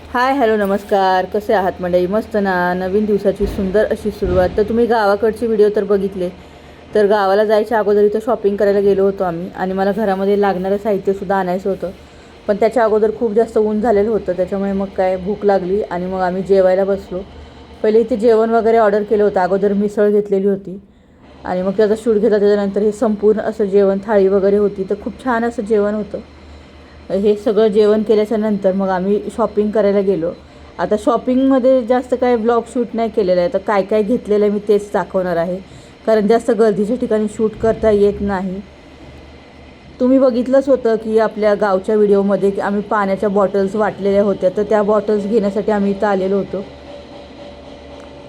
Hi hello नमस्कार, कसे आहात मंडळी? मस्त ना. नवीन दिवसाची सुंदर अशी सुरुवात. तर तुम्ही गावाकडचे व्हिडिओ तर बघितले. तर गावाला जायच्या अगोदर इथं शॉपिंग करायला गेलो होतो आम्ही आणि मला घरामध्ये लागणारं साहित्यसुद्धा आणायचं होतं. पण त्याच्या अगोदर खूप जास्त ऊन झालेलं होतं, त्याच्यामुळे मग काय भूक लागली आणि मग आम्ही जेवायला बसलो. पहिले इथे जेवण वगैरे ऑर्डर केलं होतं. अगोदर मिसळ घेतलेली होती आणि मग त्याचा शूट घेतला. त्याच्यानंतर हे संपूर्ण असं जेवण थाळी वगैरे होती. तर खूप छान असं जेवण होतं. हे सगळं जेवण केल्याच्या नंतर मग आम्ही शॉपिंग करायला गेलो. आता शॉपिंगमध्ये जास्त काय ब्लॉग शूट नाही केलेलं आहे. तर काय काय घेतलेलं आहे मी तेच दाखवणार आहे, कारण जास्त गर्दीच्या ठिकाणी शूट करता येत नाही. तुम्ही बघितलंच होतं की आपल्या गावच्या व्हिडिओमध्ये की आम्ही पाण्याच्या बॉटल्स वाटलेल्या होत्या. तर त्या बॉटल्स घेण्यासाठी आम्ही इथं आलेलो होतो,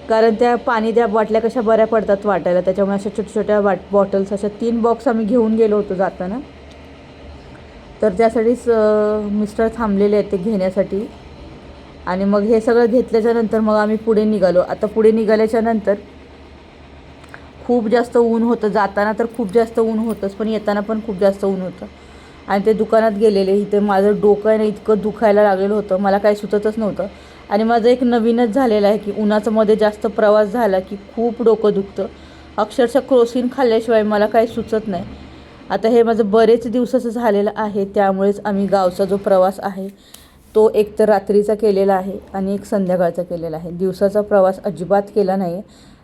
कारण त्या पाणी त्या बाटल्या कशा बऱ्या पडतात वाटायला. त्याच्यामुळे अशा छोट्या छोट्या बॉटल्स अशा 3 बॉक्स आम्ही घेऊन गेलो होतो जाताना. तर त्यासाठीच मिस्टर थांबलेले आहेत ते घेण्यासाठी. आणि मग हे सगळं घेतल्याच्यानंतर मग आम्ही पुढे निघालो. आता पुढे निघाल्याच्यानंतर खूप जास्त ऊन होतं. जाताना तर खूप जास्त ऊन होतंच, पण येताना पण खूप जास्त ऊन होतं. आणि ते दुकानात गेलेले, इथे माझं डोकं आहे ना इतकं दुखायला लागलेलं होतं, मला काही सुचतच नव्हतं. आणि माझं एक नवीनच झालेलं आहे की उन्हाचं मध्ये जास्त प्रवास झाला की खूप डोकं दुखतं. अक्षरशः क्रोसिन खाल्ल्याशिवाय मला काही सुचत नाही. आता हे माझं बरेच दिवसाचं झालेलं आहे, त्यामुळेच आम्ही गावचा जो प्रवास आहे तो एक तर रात्रीचा केलेला आहे आणि एक संध्याकाळचा केलेला आहे. दिवसाचा प्रवास अजिबात केला नाही.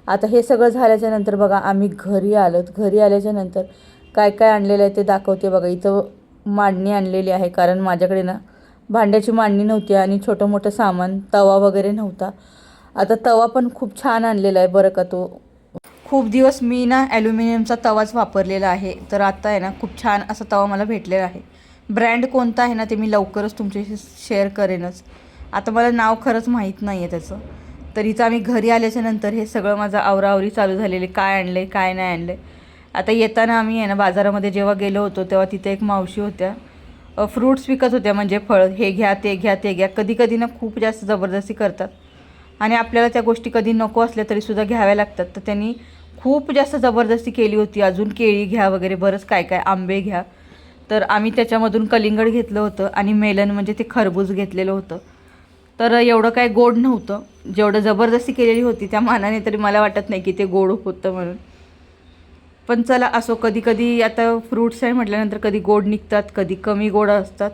आता हे सगळं झाल्याच्यानंतर बघा आम्ही घरी आलो. घरी आल्याच्यानंतर काय काय आणलेलं आहे ते दाखवते बघा. इथं मांडणी आणलेली आहे, कारण माझ्याकडे ना भांड्याची मांडणी नव्हती आणि छोटं मोठं सामान तवा वगैरे नव्हता. आता तवा पण खूप छान आणलेला आहे बरं का. तो खूप दिवस मी ना ॲल्युमिनियमचा तवाच वापरलेला आहे. तर आता आहे ना खूप छान असा तवा मला भेटलेला आहे. ब्रँड कोणता आहे ना ते मी लवकरच तुमच्याशी शेअर करेनच. आता मला नाव खरंच माहीत नाही आहे त्याचं. तर इथं आम्ही घरी आल्याच्यानंतर हे सगळं माझं आवराआवरी चालू झालेली, काय आणलं आहे काय नाही आणलं आहे. आता येताना आम्ही आहे ना बाजारामध्ये जेव्हा गेलो होतो तेव्हा तिथे एक मावशी होत्या, फ्रूट्स विकत होत्या, म्हणजे फळ, हे घ्या ते घ्या ते घ्या. कधी कधी ना खूप जास्त जबरदस्ती करतात आणि आपल्याला त्या गोष्टी कधी नको असल्या तरीसुद्धा घ्याव्या लागतात. तर त्यांनी खूप जास्त जबरदस्ती केली होती. अजून केळी घ्या वगैरे बरंच काय काय, आंबे घ्या. तर आम्ही त्याच्यामधून कलिंगड घेतलं होतं आणि मेलन म्हणजे ते खरबूज घेतलेलं होतं. तर एवढं काय गोड नव्हतं. जेवढं जबरदस्ती केलेली होती त्या मानाने तरी मला वाटत नाही की ते गोड होतं म्हणून. पण चला असो, कधी कधी आता फ्रूट्स आहे म्हटल्यानंतर कधी गोड निघतात, कधी कमी गोड असतात.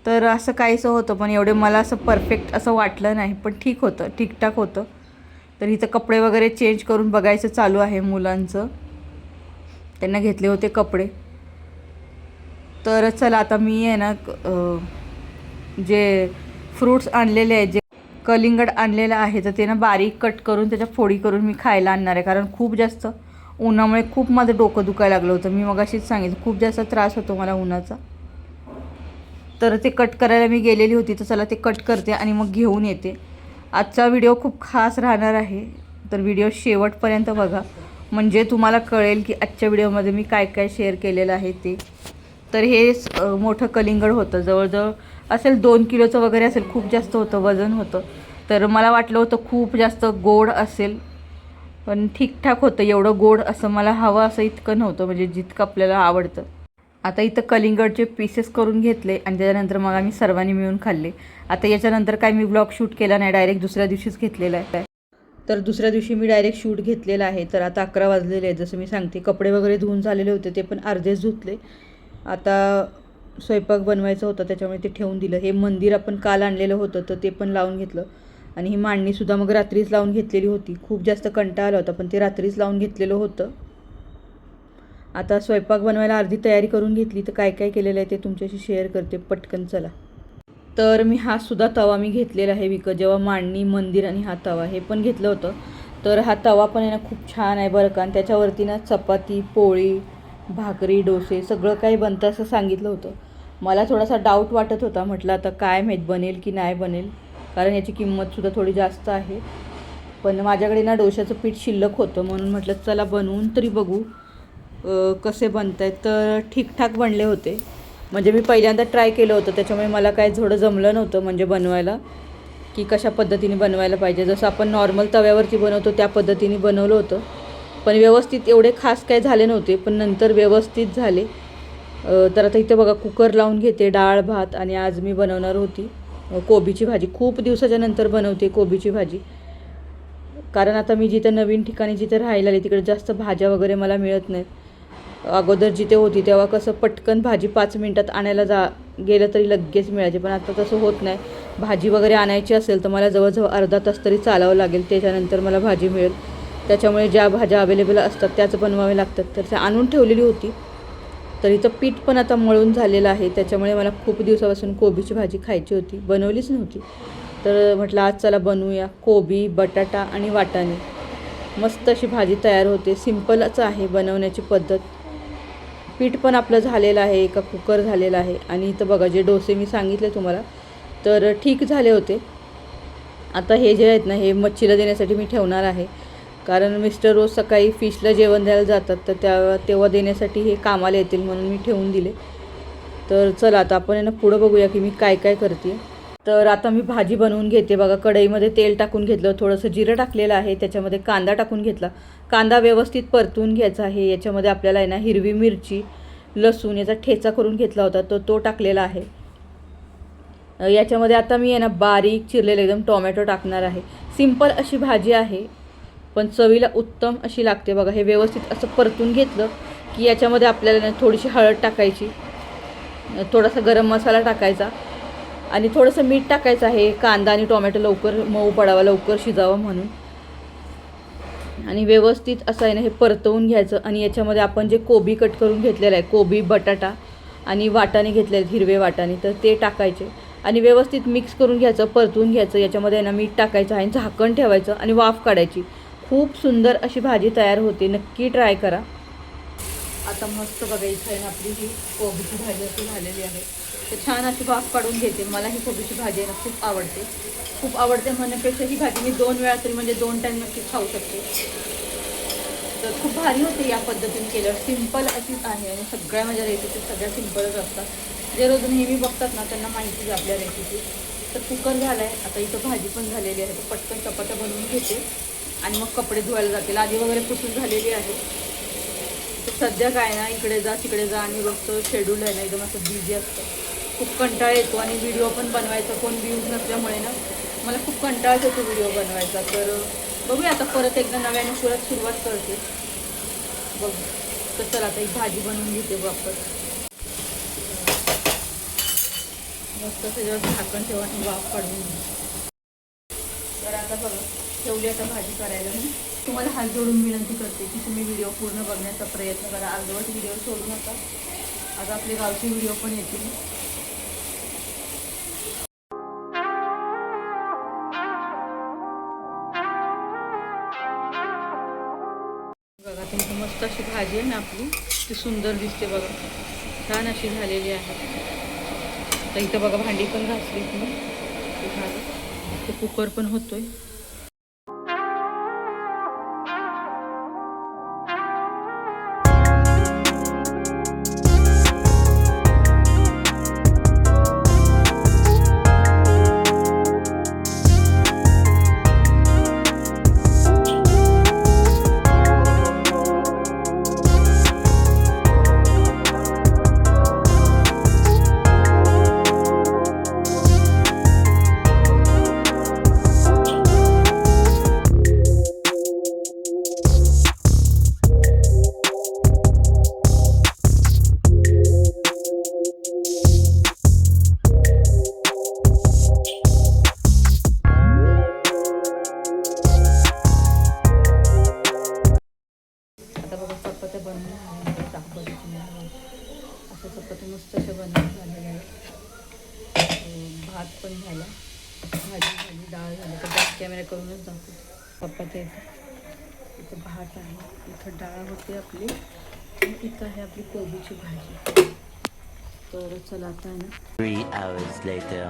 तर असं काहीसं होतं, पण एवढे मला असं परफेक्ट असं वाटलं नाही, पण ठीक होतं, ठीकठाक होतं. तर इथं कपडे वगैरे चेंज करून बघायचं चालू आहे मुलांचं. त्यांना घेतले होते कपडे. तर चला आता मी आहे ना जे फ्रूट्स आणलेले आहेत, जे कलिंगड आणलेलं आहे, तर ते ना बारीक कट करून त्याच्या फोडी करून मी खायला आणणार आहे. कारण खूप जास्त उन्हामुळे खूप माझं डोकं दुखायला लागलं होतं. मी मगाशीच सांगितलं खूप जास्त त्रास होतो मला उन्हाचा. तर ते कट करायला मी गेलेली होती. तर चला ते कट करते आणि मग घेऊन येते. आजचा व्हिडिओ खूप खास राहणार आहे, तर व्हिडिओ शेवटपर्यंत बघा, म्हणजे तुम्हाला कळेल की आजच्या व्हिडिओमध्ये मी काय काय शेअर केलेलं आहे ते. तर हे मोठं कलिंगड होतं, जवळजवळ असेल 2 किलोचं वगैरे असेल, खूप जास्त होतं वजन होतं. तर मला वाटलं होतं खूप जास्त गोड असेल, पण ठीकठाक होतं. एवढं गोड असं मला हवं असं इतकं नव्हतं, म्हणजे जितकं आपल्याला आवडतं. आता इथं कलिंगडचे पीसेस करून घेतले आणि त्याच्यानंतर मग आम्ही सर्वांनी मिळून खाल्ले. आता याच्यानंतर काय मी ब्लॉग शूट केला नाही, डायरेक्ट दुसऱ्या दिवशीच घेतलेला आहे. तर दुसऱ्या दिवशी मी डायरेक्ट शूट घेतलेला आहे. तर आता 11 वाजलेले आहेत, जसं मी सांगते. कपडे वगैरे धुवून झालेले होते, ते पण अर्धेच धुतले. आता स्वयंपाक बनवायचं होतं, त्याच्यामुळे ते ठेवून दिलं. हे मंदिर आपण काल आणलेलं होतं, तर ते पण लावून घेतलं. आणि ही मांडणीसुद्धा मग रात्रीच लावून घेतलेली होती. खूप जास्त कंटाळा आला होता, पण ते रात्रीच लावून घेतलेलं होतं. आता स्वयंपाक बनवायला अर्धी तयारी करून घेतली. तर काय काय केलेलं आहे ते तुमच्याशी शेअर करते पटकन, चला. तर मी हा सुद्धा तवा मी घेतलेला आहे विकत, जेव्हा मांडणी, मंदिर आणि हा तवा हे पण घेतलं होतं. तर हा तवा पण आहे ना खूप छान आहे बरं का. आणि त्याच्यावरती ना चपाती, पोळी, भाकरी, डोसे सगळं काही बनतं असं सांगितलं होतं. मला थोडासा डाऊट वाटत होता, म्हटलं आता काय माहीत बनेल की नाही बनेल, कारण याची किंमतसुद्धा थोडी जास्त आहे. पण माझ्याकडे ना डोशाचं पीठ शिल्लक होतं, म्हणून म्हटलं चला बनवून तरी बघू कसे बनत आहेत. तर ठीकठाक बनले होते. म्हणजे मी पहिल्यांदा ट्राय केलं होतं, त्याच्यामुळे मला काय थोडं जमलं नव्हतं म्हणजे बनवायला, की कशा पद्धतीने बनवायला पाहिजे. जसं आपण नॉर्मल तव्यावरती बनवतो त्या पद्धतीने बनवलं होतं, पण व्यवस्थित एवढे खास काय झाले नव्हते, पण नंतर व्यवस्थित झाले. तर आता इथं बघा कुकर लावून घेते, डाळ भात. आणि आज मी बनवणार होती कोबीची भाजी खूप दिवसाच्या नंतर बनवते कोबीची भाजी. कारण आता मी जिथे नवीन ठिकाणी जिथे राहायला आले तिकडे जास्त भाज्या वगैरे मला मिळत नाहीत. अगोदर जिथे होती तेव्हा कसं पटकन भाजी 5 मिनटात आणायला गेलं तरी लगेच मिळायची, पण आता तसं होत नाही. भाजी वगैरे आणायची असेल तर मला जवळजवळ अर्धा तास तरी चालावं लागेल, त्याच्यानंतर मला भाजी मिळेल. त्याच्यामुळे ज्या भाज्या अवेलेबल असतात त्याच बनवावे लागतात. तर ते आणून ठेवलेली होती. तर इथं पीठ पण आता मळून झालेलं आहे, त्याच्यामुळे मला खूप दिवसापासून कोबीची भाजी खायची होती, बनवलीच नव्हती. तर म्हटलं आज चला बनवूया. कोबी, बटाटा आणि वाटाणे मस्त अशी भाजी तयार होते. सिंपलच आहे बनवण्याची पद्धत. पीठ पण आपलं झालेलं आहे, एका कुकर झालेला आहे. आणि इथं बघा जे डोसे मी सांगितले तुम्हाला तर ठीक झाले होते. आता हे जे आहेत ना हे मच्छीला देण्यासाठी मी ठेवणार आहे, कारण मिस्टर रोज सकाळी फिशला जेवण द्यायला जातात, तर तेव्हा देण्यासाठी हे कामाला येतील म्हणून मी ठेवून दिले. तर चला आता आपण पुढं बघूया की मी काय काय करते. तर आता मी भाजी बनवून घेते. बघा कढईमध्ये तेल टाकून घेतलं, थोडंसं जिरं टाकलेलं आहे, त्याच्यामध्ये कांदा टाकून घेतला. कांदा व्यवस्थित परतून घ्यायचा आहे. याच्यामध्ये आपल्याला आहे ना हिरवी मिरची, लसूण याचा ठेचा करून घेतला होता तो टाकलेला आहे. याच्यामध्ये आता मी आहे ना बारीक चिरलेले एकदम टोमॅटो टाकणार आहे. सिंपल अशी भाजी आहे पण चवीला उत्तम अशी लागते. बघा हे व्यवस्थित असं परतून घेतलं की याच्यामध्ये आपल्याला थोडीशी हळद टाकायची, थोडासा गरम मसाला टाकायचा आणि थोडंसं मीठ टाकायचं आहे. कांदा आणि टोमॅटो लवकर मऊ पडावा, लवकर शिजावं म्हणून. आणि व्यवस्थित असं आहे ना हे परतवून घ्यायचं. आणि याच्यामध्ये आपण जे कोबी कट करून घेतलेलं आहे, कोबी, बटाटा आणि वाटाणे घेतले आहेत, हिरवे वाटाणे, तर ते टाकायचे आणि व्यवस्थित मिक्स करून घ्यायचं, परतून घ्यायचं. याच्यामध्ये ना मीठ टाकायचं आहे, झाकण ठेवायचं आणि वाफ काढायची. खूप सुंदर अशी भाजी तयार होते. नक्की ट्राय करा. आता मस्त बघा इथं आहे ना आपली ही कोबीची भाजी अशी झालेली आहे. तर छान अशी वाफ काढून घेते. मला ही कोबीची भाजी आहे ना खूप आवडते. खूप आवडते म्हणण्यापेक्षा ही भाजी मी 2 वेळा तरी म्हणजे 2 टाईम नक्की खाऊ शकते. तर खूप भारी होते या पद्धतीने केल्यावर. सिंपल अशीच आहे आणि सगळ्या माझ्या रेसिपी सगळ्या सिंपलच असतात. जे रोज नेहमी बघतात ना त्यांना माहितीच आपल्या रेसिपी. तर कुकर झाला आहे. आता इथं भाजी पण झालेली आहे. तर पटकन चपात्या बनवून घेते आणि मग कपडे धुवायला जाते. लादी वगैरे पुसून झालेली आहे. तर सध्या काय ना इकडे जा तिकडे जा आणि रोजचं शेड्यूल आहे ना एकदम असं बिझी असतं. खूप कंटाळा येतो आणि व्हिडिओ पण बनवायचा कोण व्ह्यूज नसल्यामुळे ना मला खूप कंटाळाच येतो व्हिडिओ बनवायचा. तर बघूया आता परत एकदा नव्याने सुरुवात करते. बघ तर चला आता ही भाजी बनवून घेते वापस. मस्त त्याच्यावर झाकण ठेवा आणि वाफ काढून घे. तर आता बघा ठेवली आता भाजी करायला. मी तुम्हाला हात जोडून विनंती करते की तुम्ही व्हिडिओ पूर्ण बघण्याचा प्रयत्न करा. अर्धवट व्हिडिओ सोडू नका. आता आपले गावचे व्हिडिओ पण येतील. बघा तुमची मस्त अशी भाजी आहे ना आपली, ती सुंदर दिसते बघा, छान अशी झालेली आहे. तर इथं बघा भांडी पण घासली मी, ते कुकर पण होतोय. अशा चपाती मस्त अशा बनवून झालेल्या आहेत. भात पण झाला, भाजी झाली, डाळ झाली. तर बॅक कॅमेरा करूनच दाखवतो. चपात्या इथं भात आहे, इथं डाळ होते आपली आणि इथं आहे आपली कोबीची भाजी. तर चला आता आहे ना 3 hours later.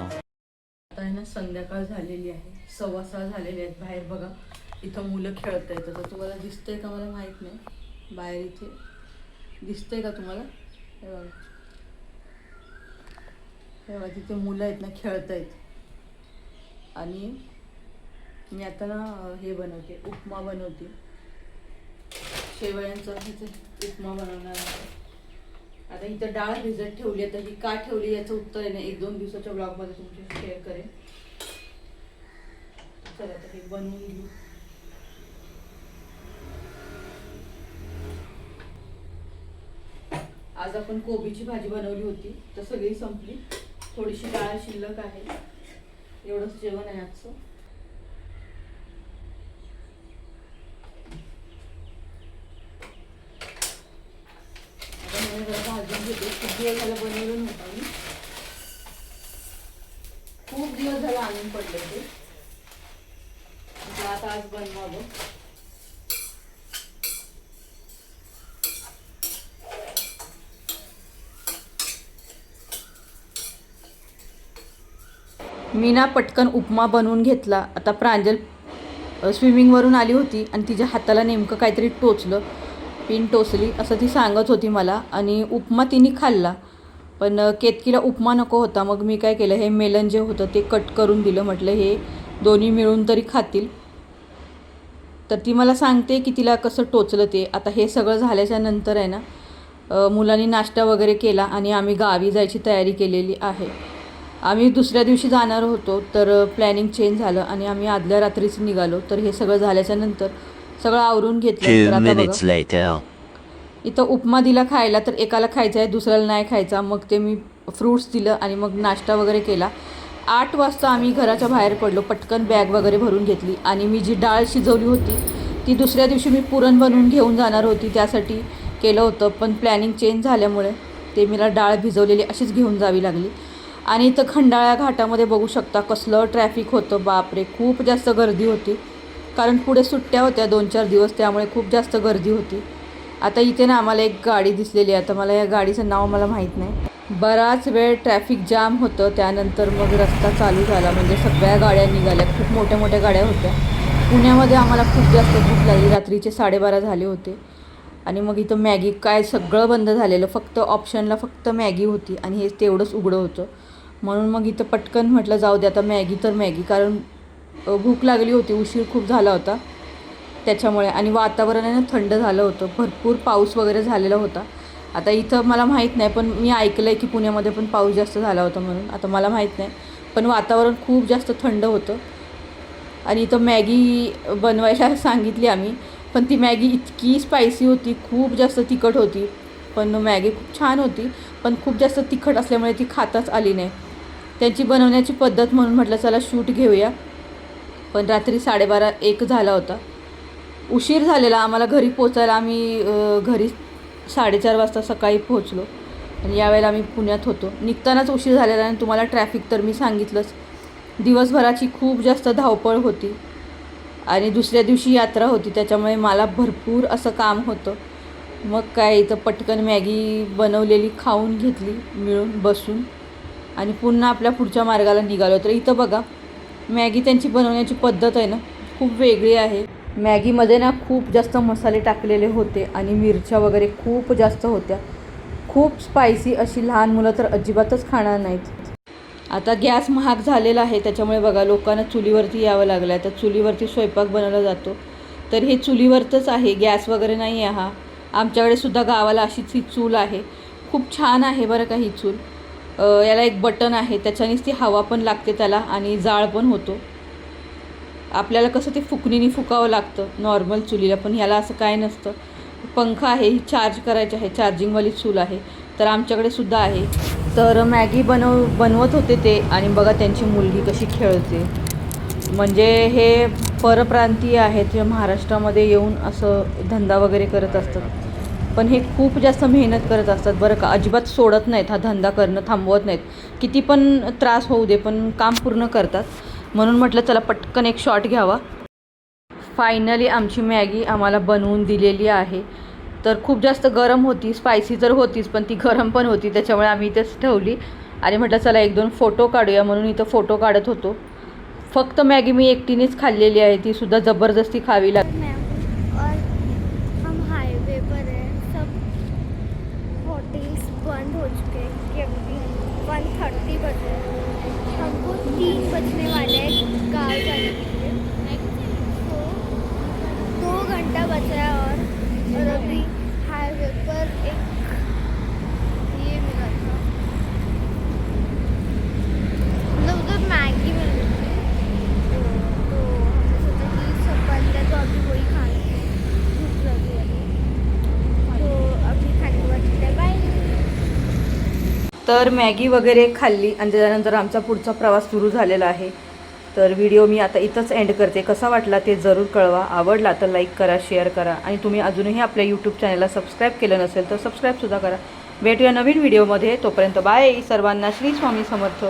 आता आहे ना संध्याकाळ झालेली आहे, 6:15 झालेले आहेत. बाहेर बघा इथं मुलं खेळत आहेत. तर तुम्हाला दिसतंय का मला माहीत नाही, बाहेर इथे दिसतंय का तुम्हाला? हे बघा, हे बघा तिथे मुलं आहेत ना खेळत आहेत. आणि मी आता ना हे बनवते, उपमा बनवते, शेवयांचा उपमा बनवणार आहे. आता इथं डाळ भिजत ठेवली. आता ही का ठेवली याचं उत्तर आहे ना 1-2 दिवसाच्या ब्लॉगमध्ये तुमच्याशी शेअर करेन. बनवून घेऊ. आज आपण कोबीची भाजी बनवली होती तर सगळी संपली. थोडीशी डाळ शिल्लक आहे. एवढंच जेवण आहे आजचं. आता जरा भाजून घेते. खूप दिवस झालं बनवलं नव्हतं मी. खूप दिवस झालं आणून पडले ते. आता आज बनवावं. मी ना पटकन उपमा बनवून घेतला. आता प्रांजल स्विमिंगवरून आली होती आणि तिच्या हाताला नेमकं काहीतरी टोचलं, पिन टोचली असं ती सांगत होती मला. आणि उपमा तिने खाल्ला, पण केतकीला उपमा नको होता. मग मी काय केलं, हे मेलन जे होतं ते कट करून दिलं. म्हटलं हे दोन्ही मिळून तरी खातील. तर ती मला सांगते की तिला कसं टोचलं ते. आता हे सगळं झाल्याच्या नंतर आहे ना, मुलांनी नाश्ता वगैरे केला आणि आम्ही गावी जायची तयारी केलेली आहे. आम्ही दुसऱ्या दिवशी जाणार होतो, तर प्लॅनिंग चेंज झालं आणि आम्ही आदल्या रात्रीच निघालो. तर हे सगळं झाल्याच्या नंतर सगळं आवरून घेतलं. तर आता बघा, इथं उपमा दिला खायला, तर एकाला खायचं आहे, दुसऱ्याला नाही खायचा. मग ते मी फ्रूट्स दिलं आणि मग नाश्ता वगैरे केला. 8 वाजता आम्ही घराच्या बाहेर पडलो. पटकन बॅग वगैरे भरून घेतली आणि मी जी डाळ शिजवली होती ती दुसऱ्या दिवशी मी पुरण बनवून घेऊन जाणार होती, त्यासाठी केलं होतं. पण प्लॅनिंग चेंज झाल्यामुळे ते मला डाळ भिजवलेली अशीच घेऊन जावी लागली. आणि इथं खंडाळा घाटामध्ये बघू शकता कसलं ट्रॅफिक होतं. बापरे, खूप जास्त गर्दी होती. कारण पुढे सुट्ट्या होत्या 2-4 दिवस, त्यामुळे खूप जास्त गर्दी होती. आता इथे ना आम्हाला एक गाडी दिसलेली आहे. आता मला या गाडीचं नाव मला माहीत नाही. बराच वेळ ट्रॅफिक जाम होतं. त्यानंतर मग रस्ता चालू झाला, म्हणजे सगळ्या गाड्या निघाल्या. खूप मोठ्या मोठ्या गाड्या होत्या. पुण्यामध्ये आम्हाला खूप जास्त भूक लागली. रात्रीचे 12:30 झाले होते. आणि मग इथं मॅगी काय सगळं बंद झालेलं. फक्त ऑप्शनला फक्त मॅगी होती आणि हे तेवढंच उघडं होतं. म्हणून मग इथं पटकन म्हटलं जाऊ दे आता मॅगी तर मॅगी, कारण भूक लागली होती. उशीर खूप झाला होता त्याच्यामुळे. आणि वातावरण आहे ना थंड झालं होतं. भरपूर पाऊस वगैरे झालेला होता. आता इथं मला माहीत नाही, पण मी ऐकलं आहे की पुण्यामध्ये पण पाऊस जास्त झाला होता म्हणून. आता मला माहीत नाही, पण वातावरण खूप जास्त थंड होतं. आणि इथं मॅगी बनवायला सांगितली आम्ही, पण ती मॅगी इतकी स्पायसी होती, खूप जास्त तिखट होती. पण मॅगी खूप छान होती, पण खूप जास्त तिखट असल्यामुळे ती खाताच आली नाही. त्यांची बनवण्याची पद्धत म्हणून म्हटलं चला शूट घेऊया. पण रात्री 12:30-1 झाला होता. उशीर झालेला आम्हाला घरी पोचायला. आम्ही घरी 4:30 वाजता सकाळी पोहोचलो आणि यावेळेला आम्ही पुण्यात होतो. निघतानाच उशीर झालेला आणि तुम्हाला ट्रॅफिक तर मी सांगितलंच. दिवसभराची खूप जास्त धावपळ होती आणि दुसऱ्या दिवशी यात्रा होती, त्याच्यामुळे मला भरपूर असं काम होतं. मग काय इथं पटकन मॅगी बनवलेली खाऊन घेतली मिळून बसून आणि पुन्हा आपल्या पुढच्या मार्गाला निघालो. तर इथं बघा, मॅगी त्यांची बनवण्याची पद्धत आहे ना खूप वेगळी आहे. मॅगीमध्ये ना खूप जास्त मसाले टाकलेले होते आणि मिरच्या वगैरे खूप जास्त होत्या. खूप स्पायसी अशी. लहान मुलं तर अजिबातच खाणार नाहीत. आता गॅस महाग झालेला आहे, त्याच्यामुळे बघा लोकांना चुलीवरती यावं लागलं आहे. तर चुलीवरती स्वयंपाक बनवला जातो. तर हे चुलीवरचंच आहे, गॅस वगैरे नाही आहे हा. आमच्याकडे सुद्धा गावाला अशीच ही चूल आहे. खूप छान आहे बरं का ही चूल. याला एक बटन आहे, त्याच्यानेच ती हवा पण लागते त्याला आणि जाळ पण होतो. आपल्याला कसं ते फुकणीने फुकावं लागतं नॉर्मल चुलीला, पण ह्याला असं काय नसतं. पंखा आहे, ही चार्ज करायची आहे, चार्जिंगवाली चूल आहे. तर आमच्याकडे सुद्धा आहे. तर मॅगी बनवत होते ते आणि बघा त्यांची मुलगी कशी खेळते. म्हणजे हे परप्रांतीय आहेत, जे महाराष्ट्रामध्ये येऊन असं धंदा वगैरे करत असतात. पण हे खूप जास्त मेहनत करत असतात बरं का. अजिबात सोडत नाहीत, हा धंदा करणं थांबवत नाहीत. किती पण त्रास होऊ दे, पण काम पूर्ण करतात. म्हणून म्हटलं चला पटकन एक शॉट घ्यावा. फायनली आमची मॅगी आम्हाला बनवून दिलेली आहे. तर खूप जास्त गरम होती, स्पायसी तर होतीच, पण ती गरम पण होती. त्याच्यामुळे आम्ही इथेच ठेवली आणि म्हटलं चला 1-2 फोटो काढूया, म्हणून इथं फोटो काढत होतो. फक्त मॅगी मी एकटीनेच खाल्लेली आहे, ती सुद्धा जबरदस्ती खावी लागली. हम हाईवे पर है, सब होटल्स बंद हो चुके हैं क्योंकि 1:30 बजे हमको 3 बजने वाले हैं गाँव जाने के लिए. तो 2 घंटा बचा है और अभी हाईवे पर एक ये मिला था, मतलब उधर मैगी मिल रही थी. तो हमने सोचा तर मॅगी वगैरे खाल्ली आणि त्याच्यानंतर आमचा पुढचा प्रवास सुरू झालेला आहे. तर व्हिडिओ मी आता इथंच एंड करते. कसा वाटला ते जरूर कळवा. आवडला तर लाईक करा, शेअर करा आणि तुम्ही अजूनही आपल्या यूट्यूब चॅनलला सबस्क्राईब केलं नसेल तर सबस्क्राईबसुद्धा करा. भेटूया नवीन व्हिडिओमध्ये. तोपर्यंत बाय. सर्वांना श्री स्वामी समर्थ.